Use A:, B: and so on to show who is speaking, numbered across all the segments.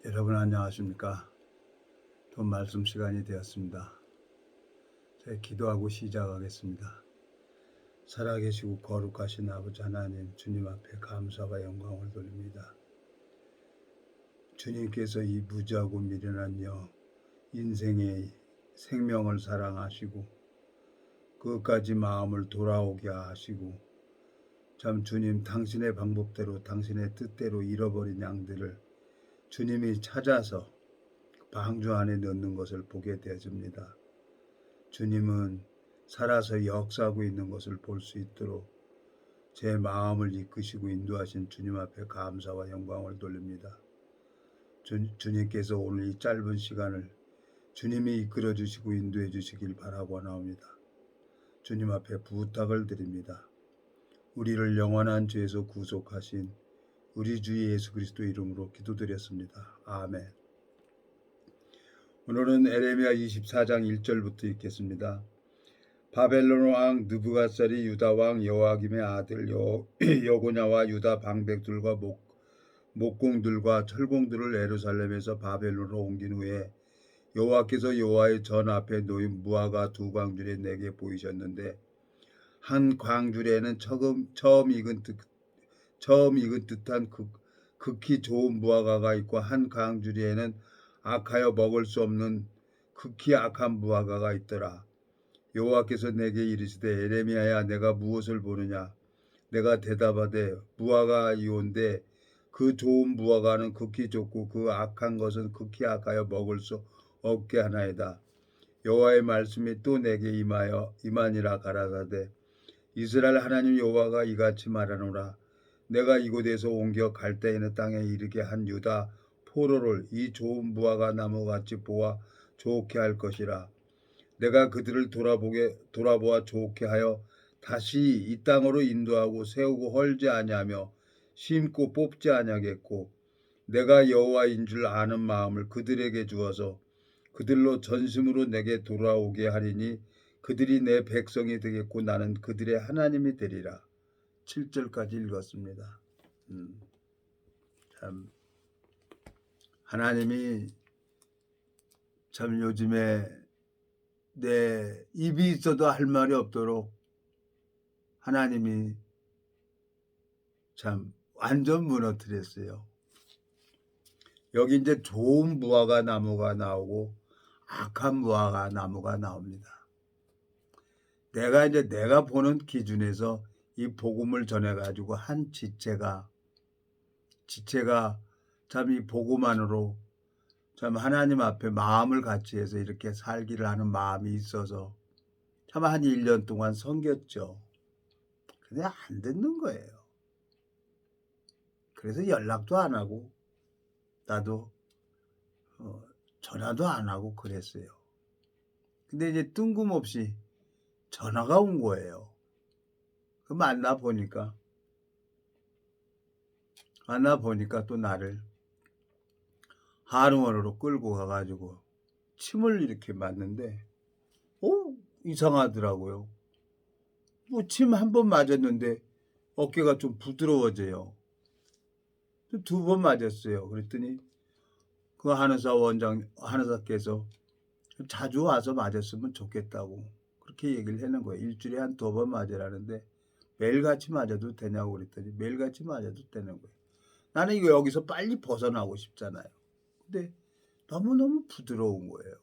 A: 여러분 안녕하십니까? 또 말씀 시간이 되었습니다. 제가 기도하고 시작하겠습니다. 살아계시고 거룩하신 아버지 하나님, 주님 앞에 감사와 영광을 돌립니다. 주님께서 이 무지하고 미련한 인생의 생명을 사랑하시고 그것까지 마음을 돌아오게 하시고 참 주님 당신의 방법대로 당신의 뜻대로 잃어버린 양들을 주님이 찾아서 방주 안에 넣는 것을 보게 되어집니다. 주님은 살아서 역사하고 있는 것을 볼 수 있도록 제 마음을 이끄시고 인도하신 주님 앞에 감사와 영광을 돌립니다. 주님께서 오늘 이 짧은 시간을 주님이 이끌어 주시고 인도해 주시길 바라고 나옵니다. 주님 앞에 부탁을 드립니다. 우리를 영원한 죄에서 구속하신 우리 주 예수 그리스도 이름으로 기도드렸습니다. 아멘. 오늘은 에레미야 24장 1절부터 읽겠습니다. 바벨론 왕 느부갓살이 유다 왕 여호야김의 아들 여고냐와 유다 방백들과 목공들과 철공들을 예루살렘에서 바벨론으로 옮긴 후에 여호와께서 여호와의 전 앞에 놓인 무화과 두 광줄에 내게 보이셨는데 한 광줄에는 처음 익은 듯한 극히 좋은 무화과가 있고 한 광줄에는 악하여 먹을 수 없는 극히 악한 무화과가 있더라. 여호와께서 내게 이르시되 에레미야야 내가 무엇을 보느냐? 내가 대답하되 무화과이온데 그 좋은 무화과는 극히 좋고 그 악한 것은 극히 악하여 먹을 수 없게 하나이다. 여호와의 말씀이 또 내게 임하니라 가라사대 이스라엘 하나님 여호와가 이같이 말하노라. 내가 이곳에서 옮겨 갈대인의 땅에 이르게 한 유다 포로를 이 좋은 무화과 나무같이 보아 좋게 할 것이라. 내가 그들을 돌아보아 좋게 하여 다시 이 땅으로 인도하고 세우고 헐지 아니하며 심고 뽑지 아니하겠고 내가 여호와인 줄 아는 마음을 그들에게 주어서 그들로 전심으로 내게 돌아오게 하리니 그들이 내 백성이 되겠고 나는 그들의 하나님이 되리라. 7절까지 읽었습니다. 참 하나님이 참 요즘에 내 입이 있어도 할 말이 없도록 하나님이 참 완전 무너뜨렸어요. 여기 이제 좋은 무화과 나무가 나오고 악한 무화과 나무가 나옵니다. 내가 보는 기준에서 이 복음을 전해가지고 한 지체가 참 이 복음만으로 참 하나님 앞에 마음을 같이 해서 이렇게 살기를 하는 마음이 있어서 참 한 1년 동안 섬겼죠. 근데 안 듣는 거예요. 그래서 연락도 안 하고 나도 전화도 안 하고 그랬어요. 근데 이제 뜬금없이 전화가 온 거예요. 그 만나보니까 또 나를 한의원으로 끌고 가가지고 침을 이렇게 맞는데 이상하더라고요. 뭐 침 한 번 맞았는데 어깨가 좀 부드러워져요. 2번 맞았어요. 그랬더니 그 한의사께서 자주 와서 맞았으면 좋겠다고 그렇게 얘기를 하는 거예요. 일주일에 한 2번 맞으라는데 매일같이 맞아도 되냐고 그랬더니 매일같이 맞아도 되는 거예요. 나는 이거 여기서 빨리 벗어나고 싶잖아요. 근데 너무너무 부드러운 거예요.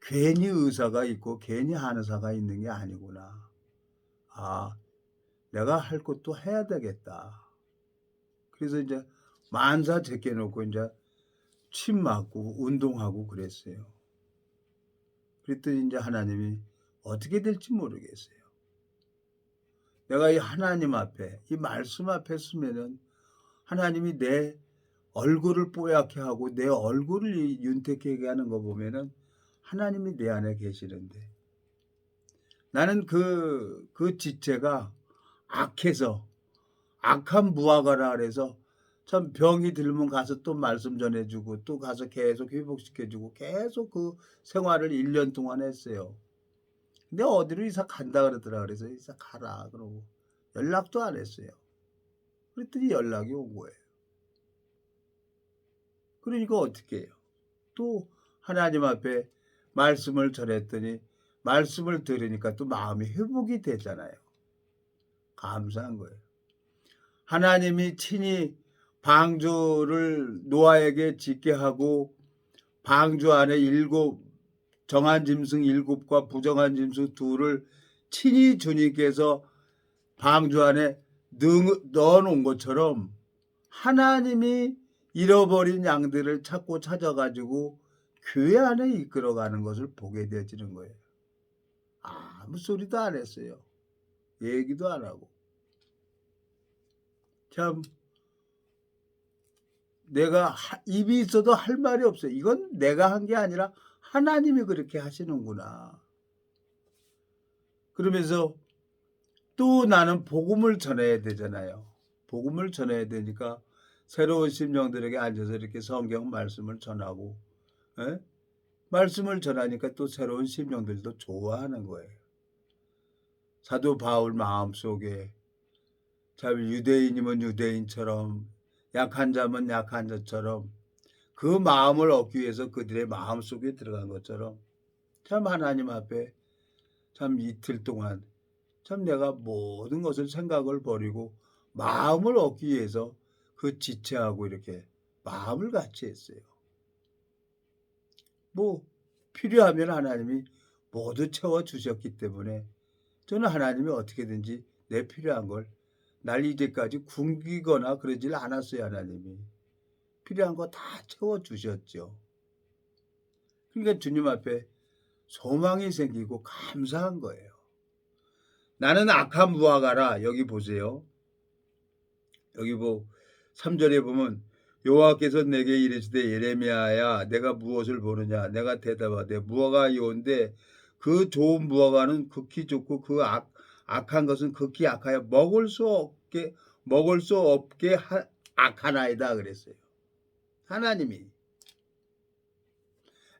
A: 괜히 의사가 있고 괜히 한의사가 있는 게 아니구나. 내가 할 것도 해야 되겠다. 그래서 이제 만사 제껴놓고 이제 침 맞고 운동하고 그랬어요. 그랬더니 이제 하나님이 어떻게 될지 모르겠어요. 내가 이 하나님 앞에 이 말씀 앞에 서면은 하나님이 내 얼굴을 뽀얗게 하고 내 얼굴을 윤택하게 하는 거 보면은 하나님이 내 안에 계시는데 나는 그 지체가 악해서 악한 무화과라 그래서 참 병이 들면 가서 또 말씀 전해주고 또 가서 계속 회복시켜주고 계속 그 생활을 1년 동안 했어요. 근데 어디로 이사 간다 그러더라. 그래서 이사 가라 그러고 연락도 안 했어요. 그랬더니 연락이 온 거예요. 그러니까 어떻게 해요? 또 하나님 앞에 말씀을 전했더니 말씀을 들으니까 또 마음이 회복이 되잖아요. 감사한 거예요. 하나님이 친히 방주를 노아에게 짓게 하고 방주 안에 정한 짐승 7과 부정한 짐승 2를 친히 주님께서 방주 안에 넣어놓은 것처럼 하나님이 잃어버린 양들을 찾고 찾아가지고 교회 안에 이끌어가는 것을 보게 되어지는 거예요. 아무 소리도 안 했어요. 얘기도 안 하고. 참 내가 입이 있어도 할 말이 없어요. 이건 내가 한 게 아니라 하나님이 그렇게 하시는구나. 그러면서 또 나는 복음을 전해야 되잖아요. 복음을 전해야 되니까 새로운 심령들에게 앉아서 이렇게 성경 말씀을 전하고 말씀을 전하니까 또 새로운 심령들도 좋아하는 거예요. 사도 바울 마음속에 참 유대인이면 유대인처럼 약한 자면 약한 자처럼 그 마음을 얻기 위해서 그들의 마음속에 들어간 것처럼 참 하나님 앞에 참 이틀 동안 참 내가 모든 것을 생각을 버리고 마음을 얻기 위해서 그 지체하고 이렇게 마음을 같이 했어요. 뭐 필요하면 하나님이 모두 채워주셨기 때문에 저는 하나님이 어떻게든지 내 필요한 걸 날 이제까지 굶기거나 그러질 않았어요. 하나님이 필요한 거 다 채워주셨죠. 그러니까 주님 앞에 소망이 생기고 감사한 거예요. 나는 악한 무화과라. 여기 보세요. 여기 3절에 보면 여호와께서 내게 이르시되 예레미야야 내가 무엇을 보느냐. 내가 대답하되 무화과이온데 그 좋은 무화과는 극히 좋고 그 악한 것은 극히 악하여 먹을 수 없게 악하나이다 그랬어요. 하나님이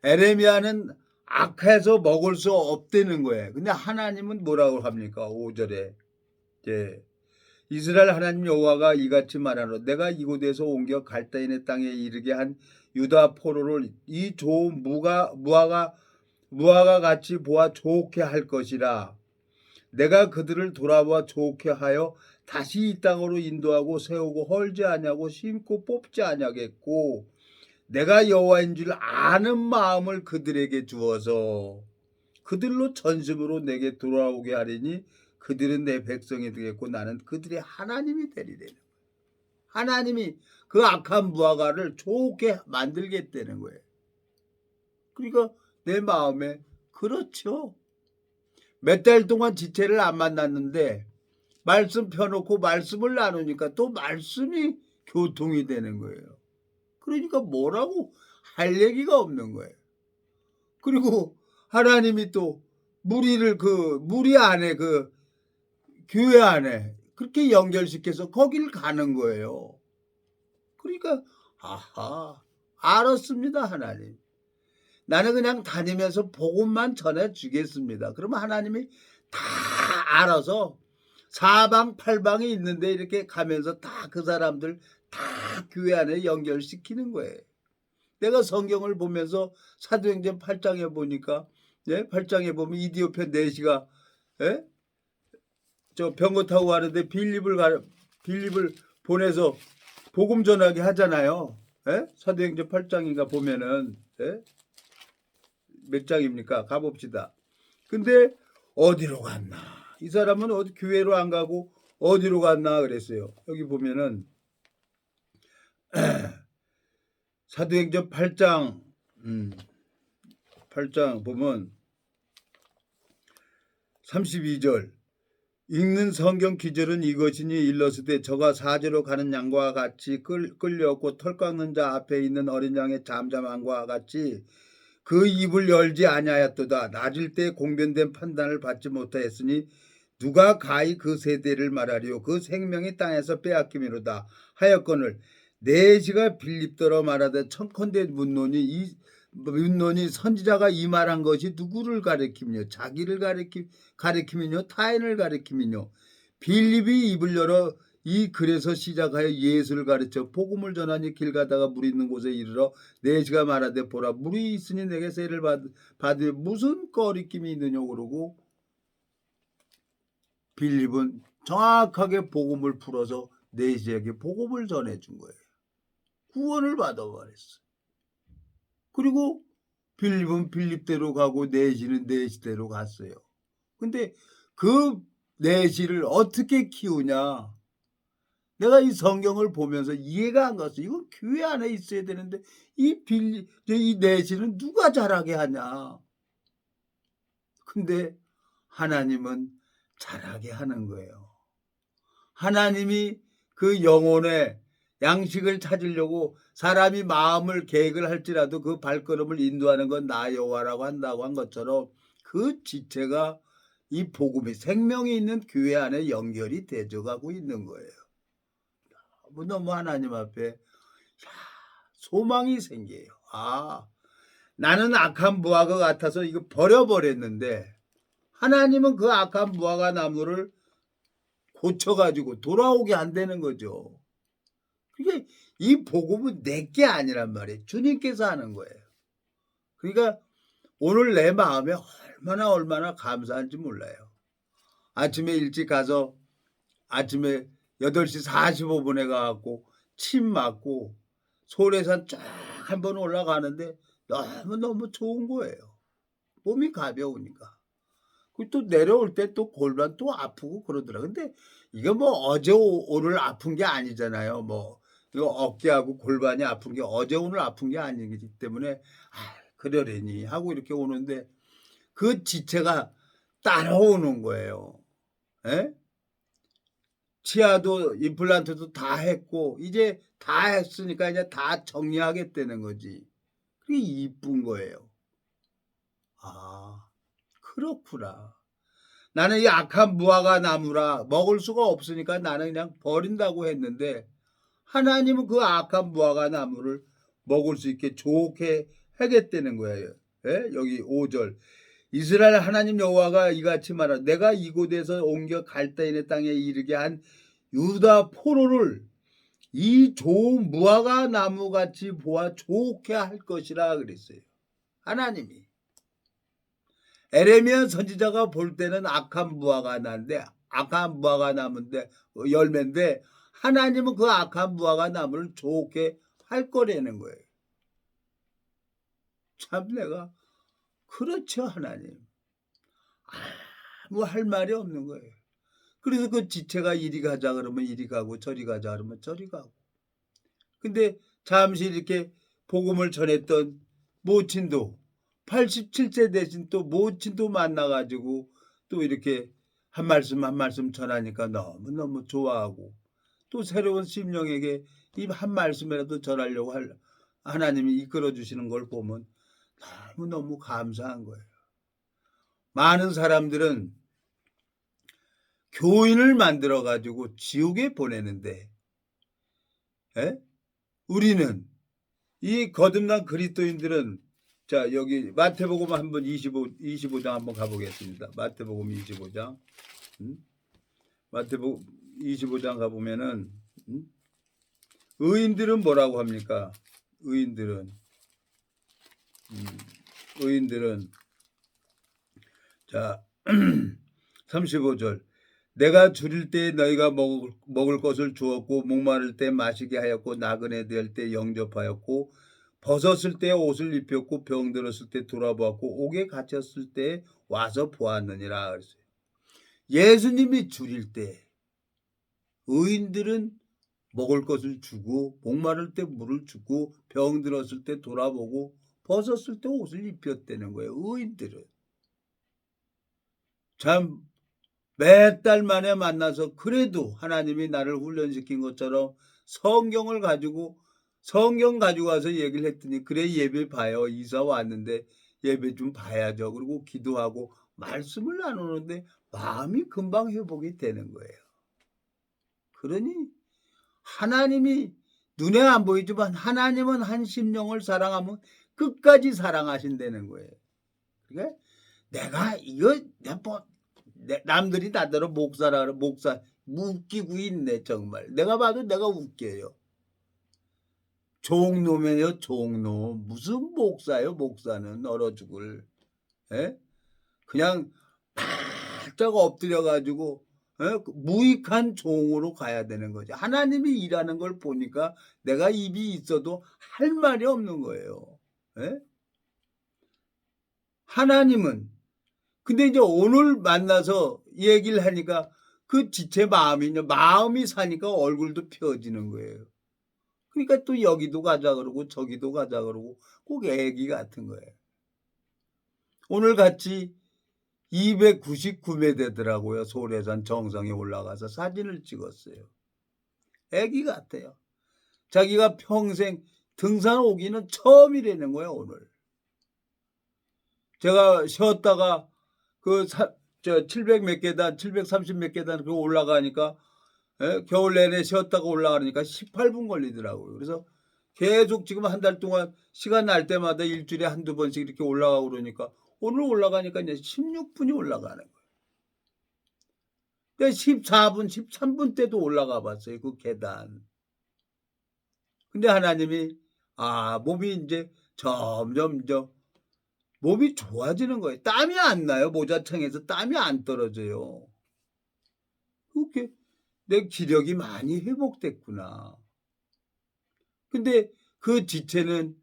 A: 에레미야는 악해서 먹을 수 없다는 거예요. 근데 하나님은 뭐라고 합니까? 5절에 이스라엘 하나님 여호와가 이같이 말하노 내가 이곳에서 옮겨 갈대인의 땅에 이르게 한 유다 포로를 이 좋은 무화과 같이 보아 좋게 할 것이라. 내가 그들을 돌아보아 좋게 하여 다시 이 땅으로 인도하고 세우고 헐지 아니하고 심고 뽑지 아니하겠고 내가 여호와인 줄 아는 마음을 그들에게 주어서 그들로 전심으로 내게 돌아오게 하리니 그들은 내 백성이 되겠고 나는 그들의 하나님이 되리라. 하나님이 그 악한 무화과를 좋게 만들겠다는 거예요. 그러니까 내 마음에 그렇죠. 몇 달 동안 지체를 안 만났는데 말씀 펴놓고 말씀을 나누니까 또 말씀이 교통이 되는 거예요. 그러니까 뭐라고 할 얘기가 없는 거예요. 그리고 하나님이 또 무리 안에 교회 안에 그렇게 연결시켜서 거길 가는 거예요. 그러니까 아하 알았습니다. 하나님. 나는 그냥 다니면서 복음만 전해주겠습니다. 그러면 하나님이 다 알아서 사방팔방이 있는데 이렇게 가면서 다 그 사람들 다 교회 안에 연결시키는 거예요. 내가 성경을 보면서 사도행전 8장에 보니까 8장에 보면 이디오페 내시가 저 병거 타고 가는데 빌립을 보내서 복음 전하게 하잖아요. 사도행전 8장인가 보면은 몇 장입니까? 가봅시다. 근데 어디로 갔나? 이 사람은 어디 교회로 안 가고 어디로 갔나 그랬어요. 여기 보면은 사도행전 8장 8장 보면 32절 읽는 성경 기절은 이것이니 일러스되 저가 사제로 가는 양과 같이 끌려왔고 털 깎는 자 앞에 있는 어린 양의 잠잠함과 같이 그 입을 열지 아니하였도다. 낮을 때 공변된 판단을 받지 못하였으니 누가 가히 그 세대를 말하리요. 그 생명이 땅에서 빼앗김이로다 하였거늘 내시가 빌립더러 말하되 청컨대 문론이 선지자가 이 말한 것이 누구를 가리키며 자기를 가리키며 타인을 가리키며 빌립이 입을 열어 그래서 시작하여 예수를 가르쳐 복음을 전하니 길 가다가 물 있는 곳에 이르러 내시가 말하되 보라 물이 있으니 내게 세를 받으 무슨 꺼리낌이 있느냐 그러고 빌립은 정확하게 복음을 풀어서 내시에게 복음을 전해준 거예요. 구원을 받아버렸어. 그리고 빌립은 빌립대로 가고 내시는 내시대로 갔어요. 근데 그 내시를 어떻게 키우냐? 내가 이 성경을 보면서 이해가 안 갔어. 이건 교회 안에 있어야 되는데 이 내시는 누가 자라게 하냐? 근데 하나님은 자라게 하는 거예요. 하나님이 그 영혼의 양식을 찾으려고 사람이 마음을 계획을 할지라도 그 발걸음을 인도하는 건 나 여호와라고 한다고 한 것처럼 그 지체가 이 복음이 생명이 있는 교회 안에 연결이 되어가고 있는 거예요. 너무 하나님 앞에 소망이 생겨요. 나는 악한 무화과 같아서 이거 버려버렸는데 하나님은 그 악한 무화과 나무를 고쳐가지고 돌아오게 한다는 거죠. 그게 이 복음은 내게 아니란 말이에요. 주님께서 하는 거예요. 그러니까 오늘 내 마음에 얼마나 감사한지 몰라요. 아침에 일찍 가서 아침에 8시 45분에 가갖고 침 맞고 소래산 쫙 한번 올라가는데 너무너무 좋은 거예요. 몸이 가벼우니까. 그리고 또 내려올 때 또 골반 또 아프고 그러더라고요. 근데 이거 뭐 어제 오늘 아픈 게 아니잖아요. 뭐 이거 어깨하고 골반이 아픈 게 어제 오늘 아픈 게 아니기 때문에 그러려니 하고 이렇게 오는데 그 지체가 따라오는 거예요. 에? 치아도 임플란트도 다 했고 이제 다 했으니까 이제 다 정리하겠다는 거지. 그게 이쁜 거예요. 그렇구나. 나는 이 악한 무화과 나무라 먹을 수가 없으니까 나는 그냥 버린다고 했는데 하나님은 그 악한 무화과 나무를 먹을 수 있게 좋게 하겠다는 거예요. 예? 여기 5절 이스라엘 하나님 여호와가 이같이 말하라 내가 이곳에서 옮겨 갈대인의 땅에 이르게 한 유다 포로를 이 좋은 무화과 나무같이 보아 좋게 할 것이라 그랬어요. 하나님이. 에레미야 선지자가 볼 때는 악한 무화과 나무인데 열매인데 하나님은 그 악한 무화과 나무를 좋게 할 거라는 거예요. 참 내가 그렇죠 하나님. 할 말이 없는 거예요. 그래서 그 지체가 이리 가자 그러면 이리 가고 저리 가자 그러면 저리 가고. 근데 잠시 이렇게 복음을 전했던 모친도 87세 대신 또 모친도 만나가지고 또 이렇게 한 말씀 전하니까 너무너무 좋아하고 또 새로운 심령에게 이 한 말씀이라도 전하려고 하나님이 이끌어 주시는 걸 보면 너무너무 감사한 거예요. 많은 사람들은 교인을 만들어 가지고 지옥에 보내는데 우리는 이 거듭난 그리스도인들은 자 여기 마태복음 한번 25장 한번 가보겠습니다. 마태복음 25장 마태복음 25장 가보면은 의인들은 뭐라고 합니까? 의인들은 자 35절 내가 줄일 때 너희가 먹을 것을 주었고 목마를 때 마시게 하였고 나그네 될 때 영접하였고 벗었을 때 옷을 입혔고 병들었을 때 돌아보았고 옥에 갇혔을 때 와서 보았느니라 그랬어요. 예수님이 줄일 때 의인들은 먹을 것을 주고 목마를 때 물을 주고 병들었을 때 돌아보고 벗었을 때 옷을 입혔다는 거예요. 의인들은 참 몇 달 만에 만나서 그래도 하나님이 나를 훈련시킨 것처럼 성경 가지고 와서 얘기를 했더니 그래 예배 봐요. 이사 왔는데 예배 좀 봐야죠. 그리고 기도하고 말씀을 나누는데 마음이 금방 회복이 되는 거예요. 그러니 하나님이 눈에 안 보이지만 하나님은 한 심령을 사랑하면 끝까지 사랑하신다는 거예요. 그러니까 내가 이거 남들이 나더러 목사라 목사 웃기고 있네 정말. 내가 봐도 내가 웃겨요. 종놈이에요 종놈. 무슨 목사예요 목사는 얼어 죽을. 예? 그냥 바짝 엎드려 가지고 무익한 종으로 가야 되는 거죠. 하나님이 일하는 걸 보니까 내가 입이 있어도 할 말이 없는 거예요. 예? 하나님은 근데 이제 오늘 만나서 얘기를 하니까 그 지체 마음이 사니까 얼굴도 펴지는 거예요. 그러니까 또 여기도 가자 그러고 저기도 가자 그러고 꼭 애기 같은 거예요. 오늘 같이 299매 되더라고요. 소래산 정상에 올라가서 사진을 찍었어요. 애기 같아요. 자기가 평생 등산 오기는 처음이라는 거예요, 오늘. 제가 쉬었다가 700 몇 계단, 730 몇 계단 그 올라가니까 겨울 내내 쉬었다가 올라가니까 18분 걸리더라고요. 그래서 계속 지금 한 달 동안 시간 날 때마다 일주일에 한두 번씩 이렇게 올라가고 그러니까 오늘 올라가니까 이제 16분이 올라가는 거예요. 14분, 13분 때도 올라가 봤어요. 그 계단. 근데 하나님이 몸이 이제 점점 몸이 좋아지는 거예요. 땀이 안 나요. 모자창에서 땀이 안 떨어져요. 그렇게 내 기력이 많이 회복됐구나. 근데 그 지체는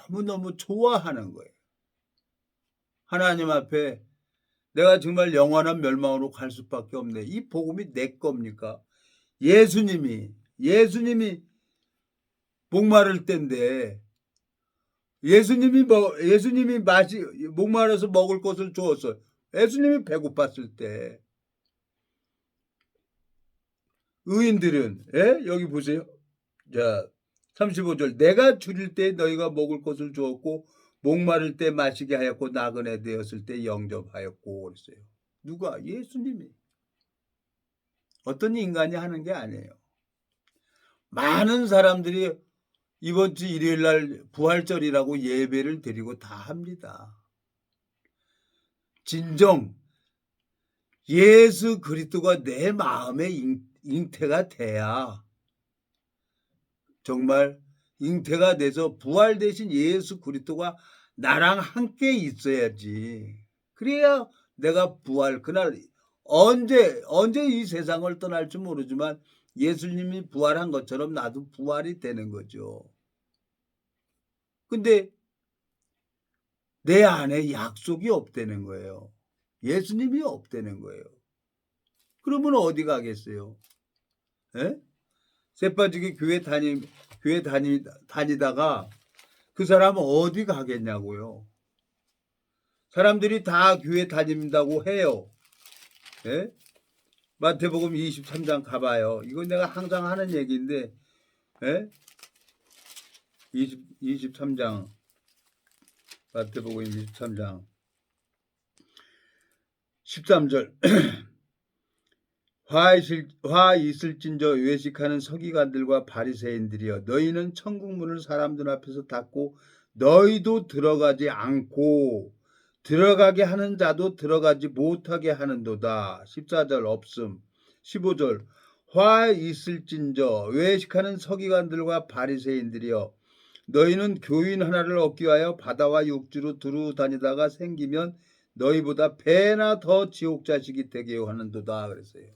A: 너무너무 좋아하는 거예요. 하나님 앞에 내가 정말 영원한 멸망으로 갈 수밖에 없네. 이 복음이 내 겁니까? 예수님이 목마를 때인데 예수님이 목마르서 먹을 것을 주었어요. 예수님이 배고팠을 때 의인들은 여기 보세요. 자 35절 내가 줄일 때 너희가 먹을 것을 주었고 목마를 때 마시게 하였고 나그네 되었을 때 영접하였고 그랬어요. 누가? 예수님이. 어떤 인간이 하는 게 아니에요. 많은 사람들이 이번 주 일요일 날 부활절이라고 예배를 드리고 다 합니다. 진정 예수 그리스도가 내 마음에 잉태가 돼야 정말 잉태가 돼서 부활 대신 예수 그리스도가 나랑 함께 있어야지. 그래야 내가 부활 그날 언제 이 세상을 떠날지 모르지만 예수님이 부활한 것처럼 나도 부활이 되는 거죠. 근데 내 안에 약속이 없다는 거예요. 예수님이 없다는 거예요. 그러면 어디 가겠어요? 에? 새빠지게 교회 다니다가 그 사람은 어디 가겠냐고요. 사람들이 다 교회 다닌다고 해요. 예? 마태복음 23장 가봐요. 이건 내가 항상 하는 얘기인데, 예? 23장, 마태복음 23장, 13절. 화 있을진저 외식하는 서기관들과 바리새인들이여 너희는 천국 문을 사람들 앞에서 닫고 너희도 들어가지 않고 들어가게 하는 자도 들어가지 못하게 하는도다. 14절 없음. 15절 화 있을진저 외식하는 서기관들과 바리새인들이여 너희는 교인 하나를 얻기 위하여 바다와 육지로 두루 다니다가 생기면 너희보다 배나 더 지옥 자식이 되게 하는도다 그랬어요.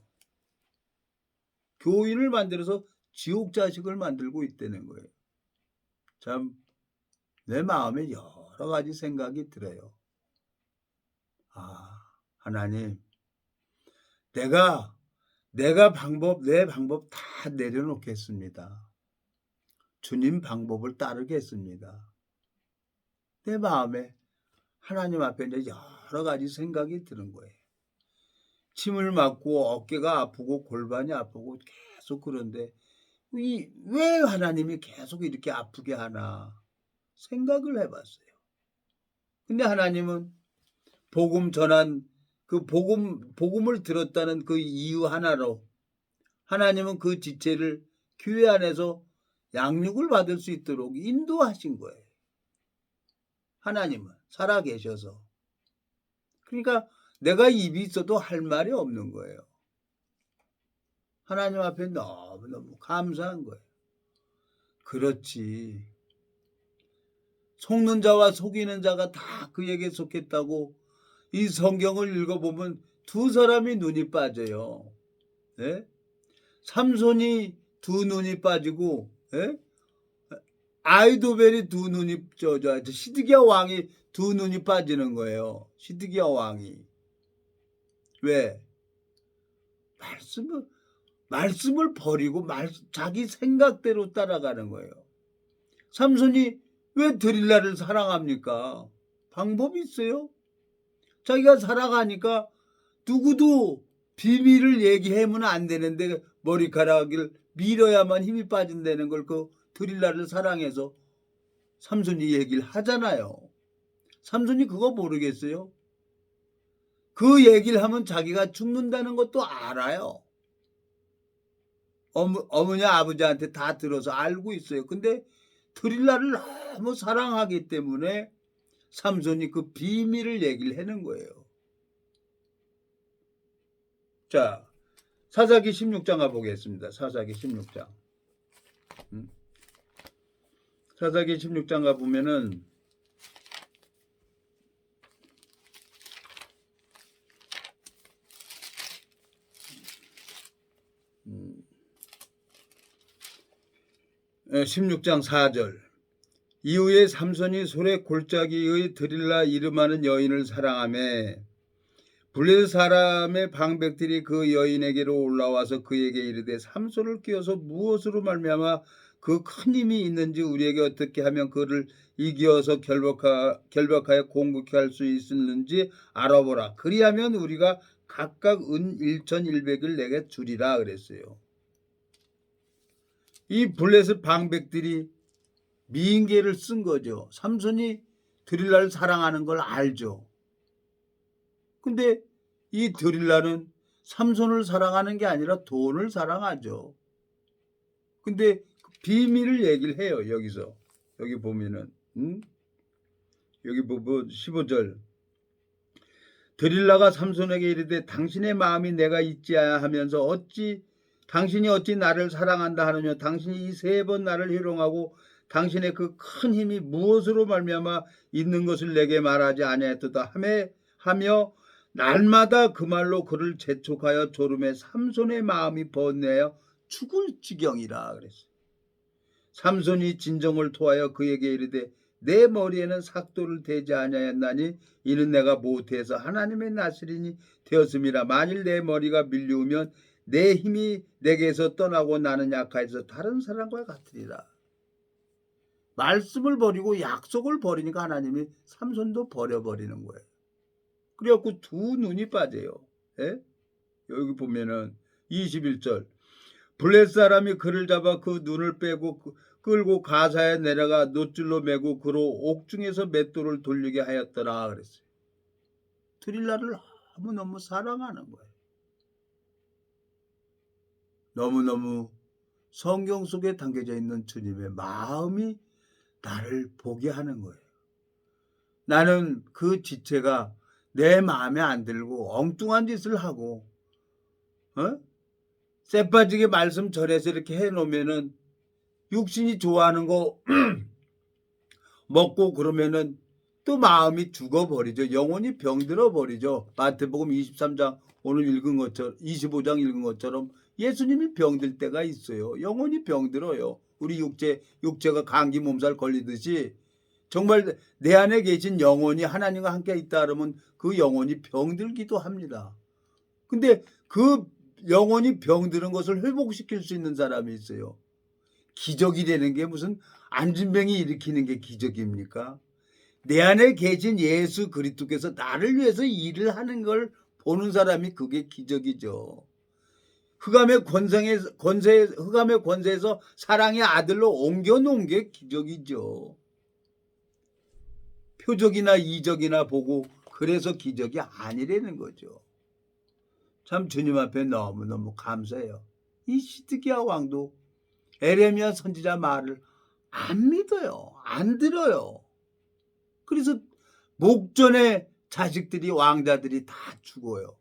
A: 교인을 만들어서 지옥 자식을 만들고 있다는 거예요. 참 내 마음에 여러 가지 생각이 들어요. 하나님 내가 내 방법 다 내려놓겠습니다. 주님 방법을 따르겠습니다. 내 마음에 하나님 앞에 이제 여러 가지 생각이 드는 거예요. 침을 맞고 어깨가 아프고 골반이 아프고 계속 그런데 왜 하나님이 계속 이렇게 아프게 하나 생각을 해봤어요. 근데 하나님은 복음 전한 그 복음을 들었다는 그 이유 하나로 하나님은 그 지체를 교회 안에서 양육을 받을 수 있도록 인도하신 거예요. 하나님은 살아계셔서. 그러니까 내가 입이 있어도 할 말이 없는 거예요. 하나님 앞에 너무너무 감사한 거예요. 그렇지. 속는 자와 속이는 자가 다 그에게 속했다고 이 성경을 읽어보면 두 사람이 눈이 빠져요. 예? 삼손이 두 눈이 빠지고, 예? 아이도벨이 두 눈이 시드기야 왕이 두 눈이 빠지는 거예요. 시드기야 왕이. 왜? 말씀을 버리고 자기 생각대로 따라가는 거예요. 삼손이 왜 드릴라를 사랑합니까? 방법이 있어요. 자기가 살아가니까 누구도 비밀을 얘기하면 안 되는데 머리카락을 밀어야만 힘이 빠진다는 걸 그 드릴라를 사랑해서 삼손이 얘기를 하잖아요. 삼손이 그거 모르겠어요? 그 얘기를 하면 자기가 죽는다는 것도 알아요. 어머니 아버지한테 다 들어서 알고 있어요. 근데 드릴라를 너무 사랑하기 때문에 삼손이 그 비밀을 얘기를 하는 거예요. 자, 사사기 16장 가보겠습니다. 사사기 16장. 사사기 16장 가보면은 16장 4절. 이후에 삼손이 소래 골짜기의 드릴라 이름하는 여인을 사랑하며 블레셋 사람의 방백들이 그 여인에게로 올라와서 그에게 이르되 삼손을 끼워서 무엇으로 말미암아 그 큰 힘이 있는지 우리에게 어떻게 하면 그를 이기어서 결박하여 공격해 할 수 있을는지 알아보라. 그리하면 우리가 각각 은 1,100을 내게 주리라 그랬어요. 이 블레셋 방백들이 미인계를 쓴 거죠. 삼손이 드릴라를 사랑하는 걸 알죠. 근데 이 드릴라는 삼손을 사랑하는 게 아니라 돈을 사랑하죠. 근데 비밀을 얘기를 해요. 여기서. 여기 보면은 여기 보면 15절. 드릴라가 삼손에게 이르되 당신의 마음이 내가 있지야 하면서 당신이 어찌 나를 사랑한다 하느냐. 당신이 이 3번 나를 희롱하고 당신의 그 큰 힘이 무엇으로 말미암아 있는 것을 내게 말하지 아니하였도다 하며 날마다 그 말로 그를 재촉하여 졸음에 삼손의 마음이 번뇌하여 죽을 지경이라 그랬어요. 삼손이 진정을 토하여 그에게 이르되 내 머리에는 삭도를 대지 아니하였나니 이는 내가 모태에서 하나님의 나시린이 되었음이라. 만일 내 머리가 밀려오면 내 힘이 내게서 떠나고 나는 약하여서 다른 사람과 같으리라. 말씀을 버리고 약속을 버리니까 하나님이 삼손도 버려버리는 거예요. 그래갖고 두 눈이 빠져요. 예? 여기 보면은 21절. 블레셋 사람이 그를 잡아 그 눈을 빼고 끌고 가사에 내려가 노줄로 매고 그로 옥중에서 맷돌을 돌리게 하였더라 그랬어요. 드릴라를 너무너무 사랑하는 거예요. 너무너무 성경 속에 담겨져 있는 주님의 마음이 나를 보게 하는 거예요. 나는 그 지체가 내 마음에 안 들고 엉뚱한 짓을 하고 쎄빠지게 말씀 전해서 이렇게 해놓으면은 육신이 좋아하는 거 먹고 그러면은 또 마음이 죽어버리죠. 영혼이 병들어 버리죠. 마태복음 23장 오늘 읽은 것처럼 25장 읽은 것처럼 예수님이 병들 때가 있어요. 영혼이 병들어요. 우리 육체가 감기 몸살 걸리듯이 정말 내 안에 계신 영혼이 하나님과 함께 있다 그러면 그 영혼이 병들기도 합니다. 근데 그 영혼이 병드는 것을 회복시킬 수 있는 사람이 있어요. 기적이라는 게 무슨 안진병이 일으키는 게 기적입니까? 내 안에 계신 예수 그리스도께서 나를 위해서 일을 하는 걸 보는 사람이 그게 기적이죠. 흑암의 권세에서 사랑의 아들로 옮겨놓은 게 기적이죠. 표적이나 이적이나 보고 그래서 기적이 아니라는 거죠. 참 주님 앞에 너무너무 감사해요. 이 시드기야 왕도 에레미야 선지자 말을 안 믿어요. 안 들어요. 그래서 목전에 자식들이 왕자들이 다 죽어요.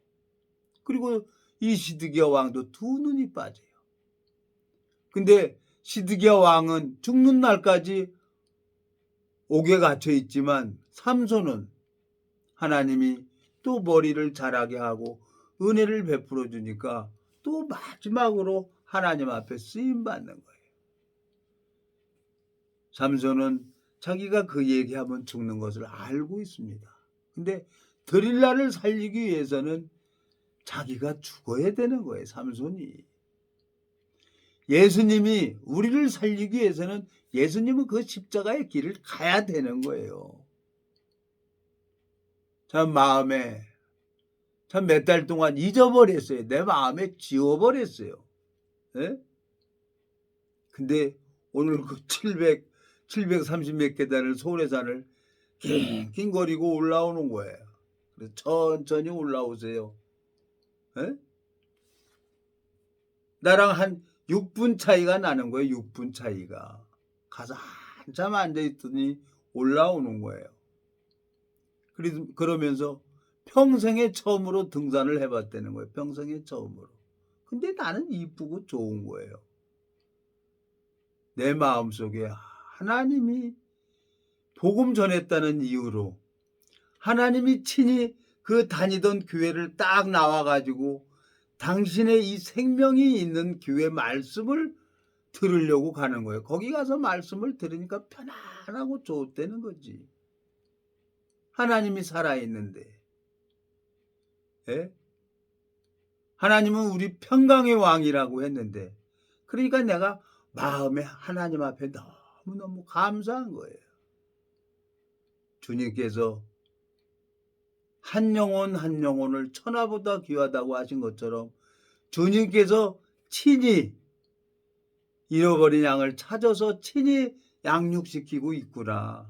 A: 그리고 이 시드기야 왕도 두 눈이 빠져요. 근데 시드기야 왕은 죽는 날까지 옥에 갇혀 있지만 삼손은 하나님이 또 머리를 자라게 하고 은혜를 베풀어 주니까 또 마지막으로 하나님 앞에 쓰임 받는 거예요. 삼손은 자기가 그 얘기하면 죽는 것을 알고 있습니다. 근데 드릴라를 살리기 위해서는 자기가 죽어야 되는 거예요. 삼손이. 예수님이 우리를 살리기 위해서는 예수님은 그 십자가의 길을 가야 되는 거예요. 참 마음에 참 몇 달 동안 잊어버렸어요. 내 마음에 지워버렸어요. 예? 근데 오늘 그 730 몇 계단을 소래산을 낑낑거리고 올라오는 거예요. 그래서 천천히 올라오세요. 예? 나랑 한 6분 차이가 나는 거예요. 6분 차이가. 가서 한참 앉아있더니 올라오는 거예요. 그러면서 평생에 처음으로 등산을 해봤다는 거예요. 평생에 처음으로. 근데 나는 이쁘고 좋은 거예요. 내 마음속에 하나님이 복음 전했다는 이유로 하나님이 친히 그 다니던 교회를 딱 나와가지고 당신의 이 생명이 있는 교회 말씀을 들으려고 가는 거예요. 거기 가서 말씀을 들으니까 편안하고 좋다는 거지. 하나님이 살아있는데. 예? 하나님은 우리 평강의 왕이라고 했는데 그러니까 내가 마음에 하나님 앞에 너무너무 감사한 거예요. 주님께서 한 영혼 한 영혼을 천하보다 귀하다고 하신 것처럼 주님께서 친히 잃어버린 양을 찾아서 친히 양육시키고 있구나.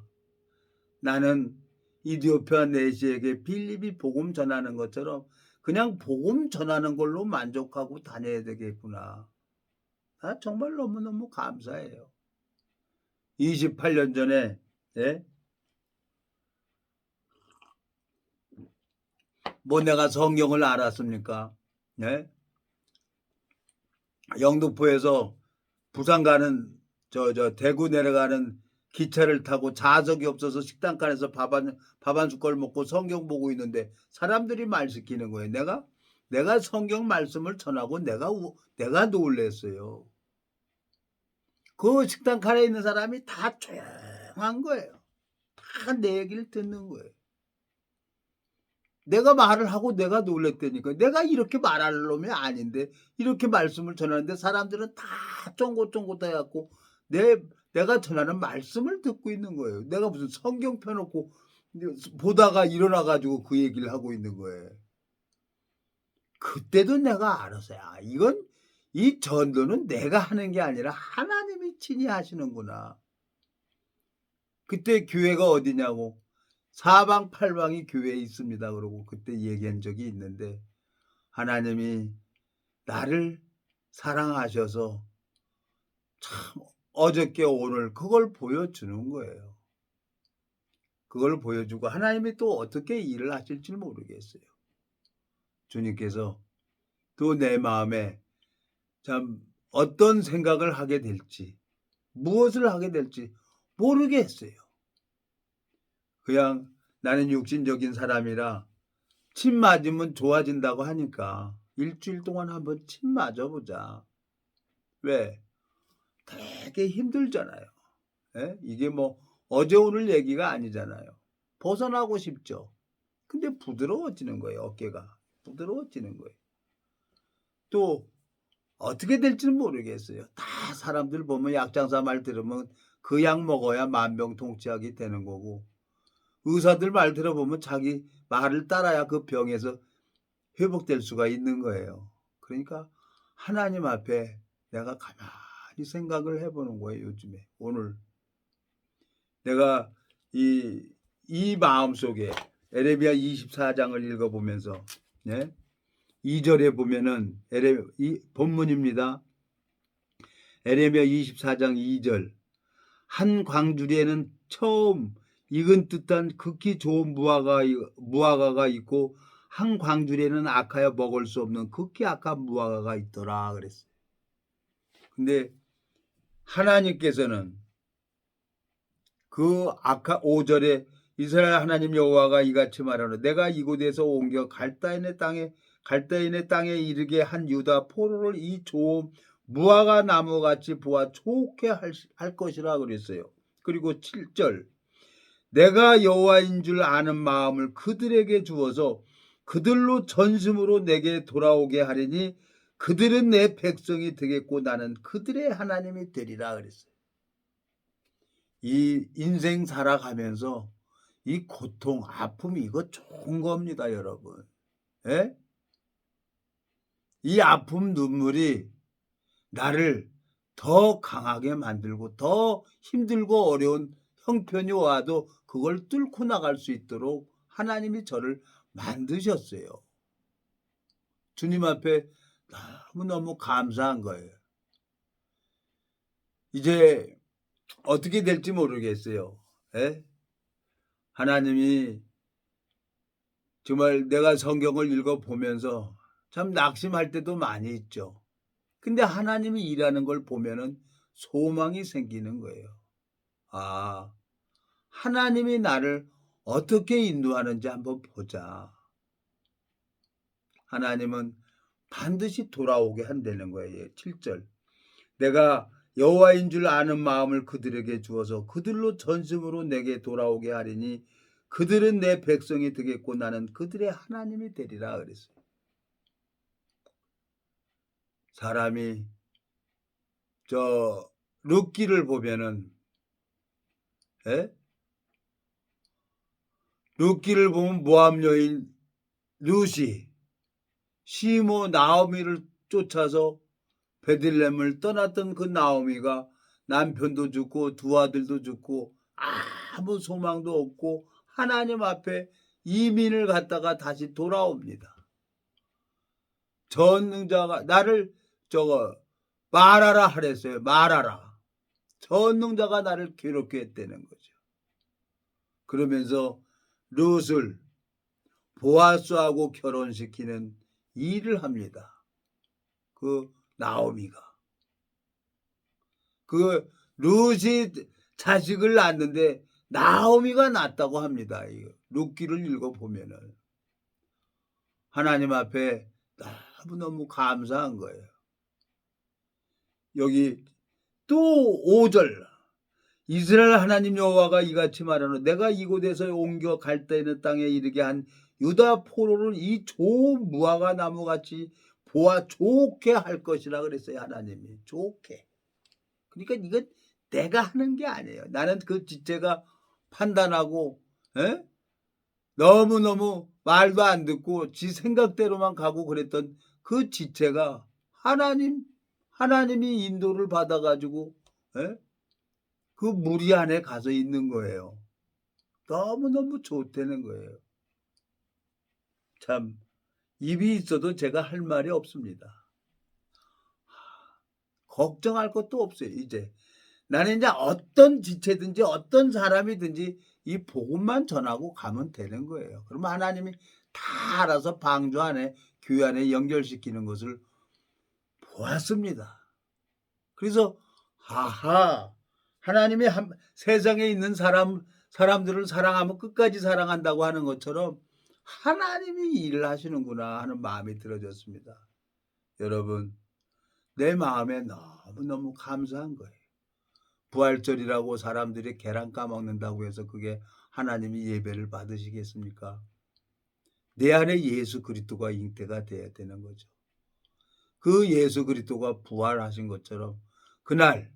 A: 나는 이디오피아 내시에게 빌립이 복음 전하는 것처럼 그냥 복음 전하는 걸로 만족하고 다녀야 되겠구나. 나 정말 너무너무 감사해요. 28년 전에 예? 뭐 내가 성경을 알았습니까? 예? 영등포에서 부산 가는 저 대구 내려가는 기차를 타고 좌석이 없어서 식당간에서 밥 한 숟갈 먹고 성경 보고 있는데 사람들이 말 시키는 거예요. 내가 성경 말씀을 전하고 내가 놀랬어요. 그 식당간에 있는 사람이 다 조용한 거예요. 다 내 얘기를 듣는 거예요. 내가 말을 하고 내가 놀랬다니까. 내가 이렇게 말할 놈이 아닌데 이렇게 말씀을 전하는데 사람들은 다 쫑긋쫑긋 해갖고 내가 전하는 말씀을 듣고 있는 거예요. 내가 무슨 성경 펴놓고 보다가 일어나가지고 그 얘기를 하고 있는 거예요. 그때도 내가 알았어요. 이건 이 전도는 내가 하는 게 아니라 하나님이 친히 하시는구나. 그때 교회가 어디냐고 사방팔방이 교회에 있습니다. 그러고 그때 얘기한 적이 있는데 하나님이 나를 사랑하셔서 참 어저께 오늘 그걸 보여주는 거예요. 그걸 보여주고 하나님이 또 어떻게 일을 하실지 모르겠어요. 주님께서 또 내 마음에 참 어떤 생각을 하게 될지 무엇을 하게 될지 모르겠어요. 그냥 나는 육신적인 사람이라 침 맞으면 좋아진다고 하니까 일주일 동안 한번 침 맞아보자. 왜? 되게 힘들잖아요. 예? 이게 뭐 어제 오늘 얘기가 아니잖아요. 벗어나고 싶죠. 근데 부드러워지는 거예요. 어깨가 부드러워지는 거예요. 또 어떻게 될지는 모르겠어요. 다 사람들 보면 약장사 말 들으면 그 약 먹어야 만병통치약이 되는 거고 의사들 말 들어보면 자기 말을 따라야 그 병에서 회복될 수가 있는 거예요. 그러니까 하나님 앞에 내가 가만히 생각을 해보는 거예요. 요즘에 오늘 내가 이 마음속에 에레미야 24장을 읽어보면서 예? 2절에 보면은 이 본문입니다. 에레미야 24장 2절 한 광주리에는 처음 익은 듯한 극히 좋은 무화과가 있고 한 광주리에는 악하여 먹을 수 없는 극히 악한 무화과가 있더라 그랬어요. 근데 하나님께서는 그 악한 5절에 이스라엘 하나님 여호와가 이같이 말하노 내가 이곳에서 옮겨 갈대인의 땅에 이르게 한 유다 포로를 이 좋은 무화과 나무같이 보아 좋게 할 것이라 그랬어요. 그리고 7절 내가 여호와인 줄 아는 마음을 그들에게 주어서 그들로 전심으로 내게 돌아오게 하리니 그들은 내 백성이 되겠고 나는 그들의 하나님이 되리라 그랬어요. 이 인생 살아가면서 이 고통, 아픔 이거 좋은 겁니다, 여러분. 예? 이 아픔, 눈물이 나를 더 강하게 만들고 더 힘들고 어려운 형편이 와도 그걸 뚫고 나갈 수 있도록 하나님이 저를 만드셨어요. 주님 앞에 너무너무 감사한 거예요. 이제 어떻게 될지 모르겠어요. 예? 하나님이 정말 내가 성경을 읽어보면서 참 낙심할 때도 많이 있죠. 근데 하나님이 일하는 걸 보면은 소망이 생기는 거예요. 아, 하나님이 나를 어떻게 인도하는지 한번 보자. 하나님은 반드시 돌아오게 한다는 거예요. 7절. 내가 여호와인 줄 아는 마음을 그들에게 주어서 그들로 전심으로 내게 돌아오게 하리니 그들은 내 백성이 되겠고 나는 그들의 하나님이 되리라 그랬어요. 사람이 저 룻기를 보면은 예? 룻기를 보면 모압 여인 룻이 시모 나오미를 쫓아서 베들레헴을 떠났던 그 나오미가 남편도 죽고 두 아들도 죽고 아무 소망도 없고 하나님 앞에 이민을 갔다가 다시 돌아옵니다. 전능자가 나를 말하라 하랬어요. 말하라. 전능자가 나를 괴롭게 했다는 거죠. 그러면서 룻을 보아스하고 결혼시키는 일을 합니다. 그 나오미가. 그 룻이 자식을 낳았는데 나오미가 낳았다고 합니다. 룻기를 읽어보면은. 하나님 앞에 너무너무 감사한 거예요. 여기 또 5절 이스라엘 하나님 여호와가 이같이 말하노 내가 이곳에서 옮겨 갈대는 땅에 이르게 한 유다 포로를 이 좋은 무화과 나무같이 보아 좋게 할 것이라 그랬어요. 하나님이 좋게. 그러니까 이건 내가 하는 게 아니에요. 나는 그 지체가 판단하고 너무너무 말도 안 듣고 지 생각대로만 가고 그랬던 그 지체가 하나님이 인도를 받아가지고 그 무리 안에 가서 있는 거예요. 너무너무 좋다는 거예요. 참 입이 있어도 제가 할 말이 없습니다. 걱정할 것도 없어요. 이제 나는 이제 어떤 지체든지 어떤 사람이든지 이 복음만 전하고 가면 되는 거예요. 그러면 하나님이 다 알아서 방주 안에 교회 안에 연결시키는 것을 보았습니다. 그래서 하나님이 세상에 있는 사람들을 사랑하면 끝까지 사랑한다고 하는 것처럼 하나님이 일을 하시는구나 하는 마음이 들어졌습니다. 여러분 내 마음에 너무너무 감사한 거예요. 부활절이라고 사람들이 계란 까먹는다고 해서 그게 하나님이 예배를 받으시겠습니까? 내 안에 예수 그리스도가 잉태가 돼야 되는 거죠. 그 예수 그리스도가 부활하신 것처럼 그날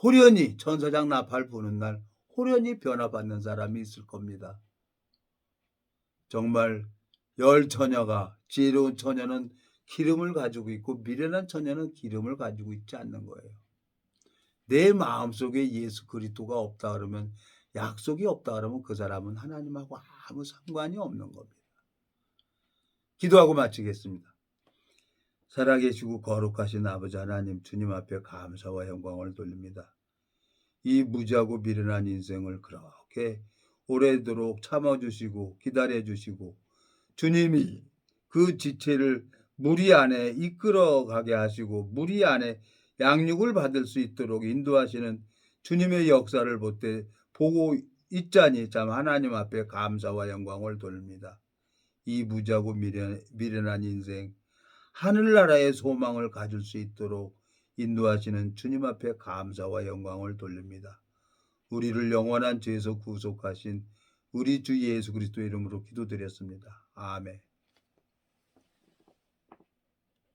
A: 호련히 천사장 나팔 부는 날 호련히 변화받는 사람이 있을 겁니다. 정말 열 처녀가 지혜로운 처녀는 기름을 가지고 있고 미련한 처녀는 기름을 가지고 있지 않는 거예요. 내 마음속에 예수 그리스도가 없다 그러면 약속이 없다 그러면 그 사람은 하나님하고 아무 상관이 없는 겁니다. 기도하고 마치겠습니다. 살아계시고 거룩하신 아버지 하나님 주님 앞에 감사와 영광을 돌립니다. 이 무지하고 미련한 인생을 그렇게 오래도록 참아주시고 기다려주시고 주님이 그 지체를 무리 안에 이끌어가게 하시고 무리 안에 양육을 받을 수 있도록 인도하시는 주님의 역사를 보고 있자니 참 하나님 앞에 감사와 영광을 돌립니다. 이 무자고 미련한 인생, 하늘나라의 소망을 가질 수 있도록 인도하시는 주님 앞에 감사와 영광을 돌립니다. 우리를 영원한 죄에서 구속하신 우리 주 예수 그리스도 이름으로 기도드렸습니다. 아멘.